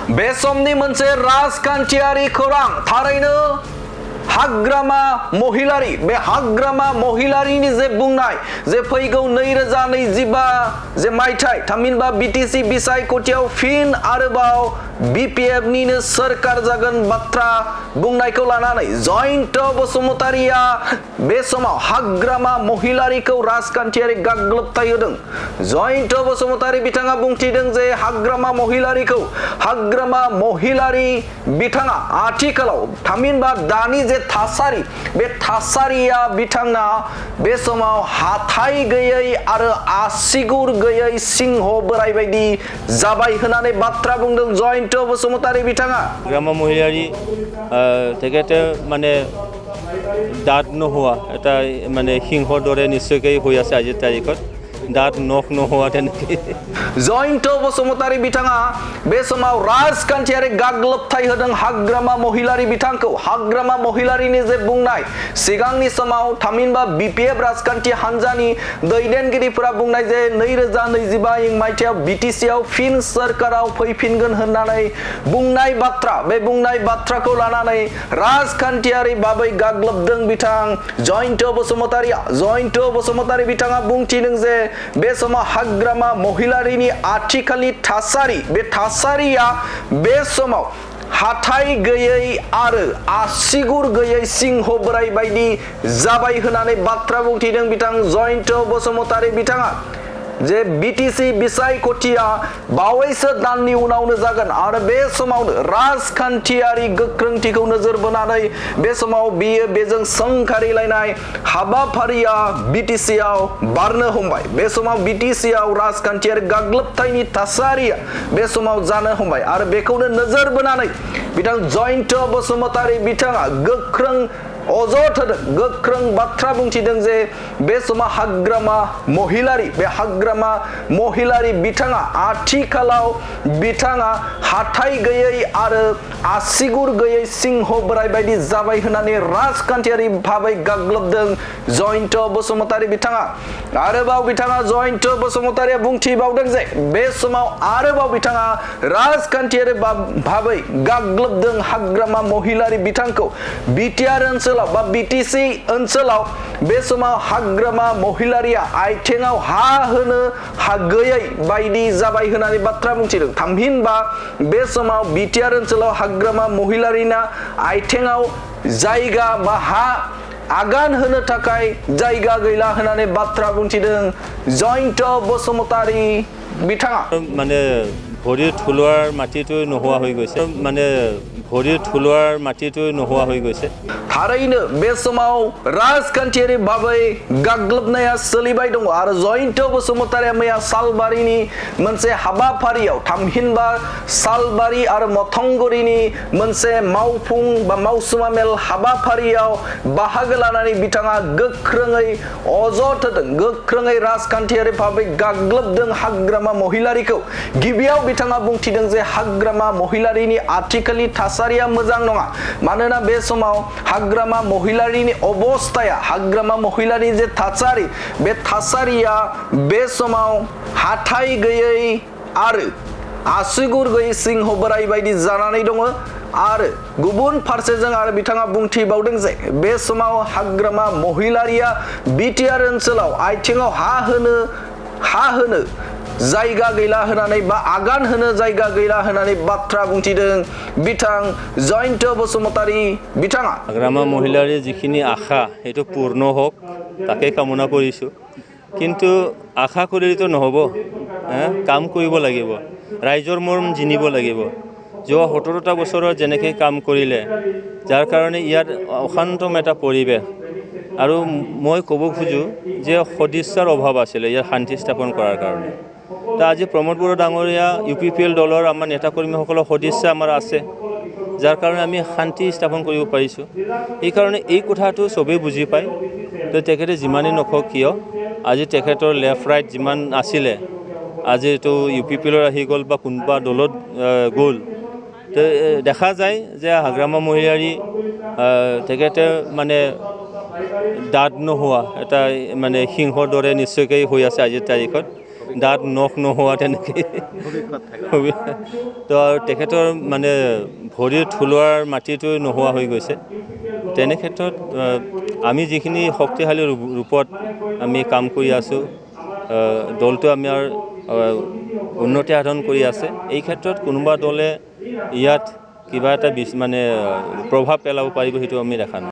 बे समनि मोनसे राजखान्थियारि खौरां थारैनो हाग्रामा महिलारी बे हाग्रामा महिलारीनि जे बुंनाय जे फैगौ 2025 जे मायथाइ थामहिनबा बिटिसि बिसायख'थियाव फिन आरोबाव बीपीएफ निनो सरकार जागोन बाथ्रा बुंनायखौ लानानै जयन्त बसुमतारीया बे समाव हाग्रामा महिलारीखौ राजखान्थियारि गाग्लोबथाय होदों। जयन्त बसुमतारी बिथाङा बुंथिदों जे हाग्रामा महिलारी बिथाङा आथिखालाव थामहिनबा दानि जे थासारि बे थासारिया बिथांना बे समाव हाथाय गैयै आरो आसिगुर गैयै सिंह बोराय बायदि जाबाय होननानै बाथ्रा बुंदों जयन्त बसुमतारी बिथाङा। हाग्रामा महिलारी তেখেতে মানে দাঁত নোহোৱা এটা মানে সিংহৰ দৰে নিশ্চয়কৈ হৈ আছে আজিৰ তাৰিখত দাঁত নখ নোহোৱা তেনেকৈ जयन्त बसुमतारी बिथाङा बे समाव राजखान्थियारि गाग्लोबथाय होदों हाग्रामा महिलारी बिथांखौ। हाग्रामा महिलारीनि जे बुंनाय सिगांनि समाव थामहिनबा बीपीएफ राजखान्थि हान्जानि दैदेनगिरिफोरा बुंनाय जे 2025 मायथाइयाव बिटिसिआव फिन सरकाराव फैफिनगोन होननानै बुंनाय बाथ्रा बे बुंनाय बाथ्राखौ लानानै राजखान्थियारि बाबै गाग्लोबदों बिथां जयन्त बसुमतारी बिथाङा बुंथिदों जे बे समाव हाग्रामा महिलारीनि आथिखालनि थासारि बे थासारिया बे समाव हाथाय गैयै आरो आसिगुर गैयै सिंह बोराय बायदि जाबाय होननानै बाथ्रा बुंथिदों बिथां जयन्त बसुमतारी बिथाङा। जे बिटिसि बिसायख'थिया बावैसो दाननि उनावनो जागोन आरो बे समावनो राजखान्थियारि गोख्रोंथिखौ नोजोर बोनानै बे समाव बेजों सोंखारिलायनाय हाबाफारिया बिटिसिआव बारनो हमबाय। बे समाव बिटिसिआव राजखान्थियारि गाग्लोबथायनि थासारिया बे समाव जानो हमबाय आरो बेखौनो नोजोर बोनानै बिथां जयन्त बसुमतारी बिथाङा गोख्रों अजद होदों गोख्रों बाथ्रा बुंथिदों जे बे समाव हाग्रामा महिलारी बिथाङा आथिखालाव बिथाङा हाथाय गैयै आरो आसिगुर गैयै सिंह बोराय बायदि जाबाय होननानै राजखान्थियारि भाबै गाग्लोबदों जयन्त बसुमतारी बिथाङा। आरोबाव बिथाङा जयन्त बसुमतारीया बुंथिबावदों जे बे समाव आरोबाव बिथाङा राजखान्थियारि भाबै गाग्लोबदों हाग्रामा महिलारी बिथांखौ। बिटिआर ओनसोलाव बा बिटिसि ओनसोलाव बे समाव हाग्रामा महिलारीया आइथेङाव हा होनो हा गैयै बायदि जाबाय होननानै बाथ्रा बुंथिदों। थामहिनबा बे समाव बिटिआर ओनसोलाव हाग्रामा महिलारीना आइथेङाव जायगा बा हा आगान होनो थाखाय जायगा गैला होननानै बाथ्रा बुंथिदों जयन्त बसुमतारी बिथाङा। মানে ভৰিৰ থুলোৱাৰ মাটিটো নোহোৱা হৈ গৈছে মানে ভৰিৰ থুলোৱাৰ মাটিটো নোহোৱা হৈ গৈছে। थारैनो बे समाव राजखान्थियारि भाबै गाग्लोबनाया सोलिबाय दङ आरो जयन्त बसुमतारीया मैया सालबारिनि मोनसे हाबाफारियाव थामहिनबा सालबारि आरो मथंगुरिनि मोनसे मावफुं बा मावसुमा मेल हाबाफारियाव बाहागो लानानै बिथाङा गोख्रोङै अजद होदों गोख्रोङै राजखान्थियारि भाबै गाग्लोबदों हाग्रामा महिलारीखौ। गिबियाव बिथाङा बुंथिदों जे हाग्रामा महिलारीनि आथिखालनि थासारिया मोजां नङा मानोना बे समाव हाग्रामा महिलारीनि अबस्थाया हाग्रामा महिलारी जे थासारि बे थासारिया बे समाव हाथाय गैयै आरो आसिगुर गैयै सिंह बोराय बायदि जानानै दङ आरो गुबुन फारसेजों आरो बिथाङा बुंथिबावदों जे बे समाव हाग्रामा महिलारीया बिटिआर ओनसोलाव आइथेङाव हा होनो जायगा गैला होननानै बा आगान होनो जायगा गैला होननानै बाथ्रा बुंथिदों बिथां जयन्त बसुमतारी बिथाङा। হাগ্ৰামা মহিলাৰীৰ যিখিনি আশা সেইটো পূৰ্ণ হওক তাকে কামনা কৰিছোঁ কিন্তু আশা কৰিলেতো নহ'ব কাম কৰিব লাগিব ৰাইজৰ মৰম জিনিব লাগিব। যোৱা 17টা বছৰত যেনেকৈ কাম কৰিলে যাৰ কাৰণে ইয়াত অশান্তম এটা পৰিৱেশ আৰু মই ক'ব খোজোঁ যে সদিচ্ছাৰ অভাৱ আছিলে ইয়াত শান্তি স্থাপন কৰাৰ কাৰণে। তা আজি প্ৰমোদ বড়ো ডাঙৰীয়া UPPL দলৰ আমাৰ নেতাকৰ্মীসকলৰ সদিচ্ছা আমাৰ আছে যাৰ কাৰণে আমি শান্তি স্থাপন কৰিব পাৰিছোঁ। এইকাৰণে এই কথাটো চবেই বুজি পায় তো তেখেতে যিমানেই নকওক কিয় আজি তেখেতৰ লেফ্ট ৰাইট যিমান আছিলে আজি এইটো UPPL আহি গ'ল বা কোনোবা দলত গ'ল তো দেখা যায় যে হাগ্ৰামা মহিলাৰী তেখেতে মানে দাঁত নোহোৱা এটা মানে সিংহৰ দৰে নিশ্চয়কৈ হৈ আছে আজিৰ তাৰিখত দাঁত নখ নোহোৱা তেনেকৈ তো তেখেতৰ মানে ভৰিৰ থলুৱাৰ মাটিটো নোহোৱা হৈ গৈছে। তেনে ক্ষেত্ৰত আমি যিখিনি শক্তিশালী ৰূপত আমি কাম কৰি আছোঁ, দলটো আমাৰ উন্নতি সাধন কৰি আছে। এই ক্ষেত্ৰত কোনোবা দলে ইয়াত কিবা এটা মানে প্ৰভাৱ পেলাব পাৰিব সেইটো আমি দেখা নাই।